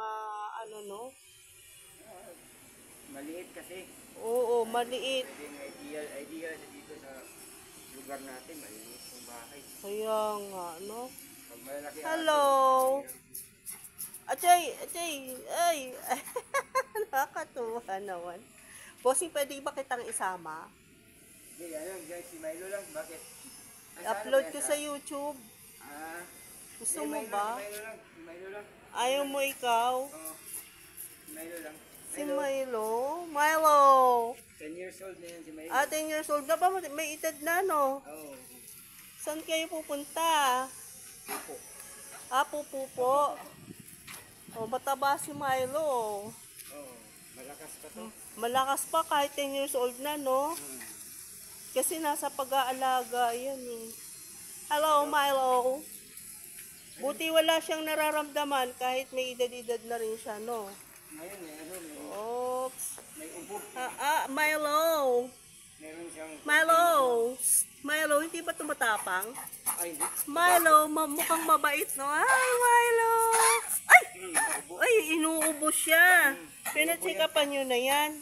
ano, no? Maliit kasi. Oo, maliit. Pwedeng ideal na dito sa lugar natin, maliit yung bahay. Kaya nga, no? Pag malaki Hello! Atay! Ay! Nakakatuwa naman. Bossing, pwede ba kitang isama? Hindi, ano guys, si Milo lang, bakit? I-upload ko sa YouTube. Gusto mo ba? Si Milo lang. Ayaw mo ikaw? Oo. Si Milo lang. Si Milo? Milo! 10 years old na yan si Milo. 10 years old na ba? May edad na, no? Oo. Saan kayo pupunta? Pupo. Po. Mataba si Milo. Oo. Malakas pa to. Malakas pa kahit 10 years old na, no? Kasi nasa pag-aalaga yan eh. Hello, Milo. Buti wala siyang nararamdaman kahit may edad-edad na rin siya, no? Ngayon Oops. may ubo. Milo. Meron siyang... Milo, hindi ba tumatapang? Ay, hindi. Milo, mukhang mabait, no? Ay, Milo. Ay, inuubo siya. Pinatsikapan nyo na yan.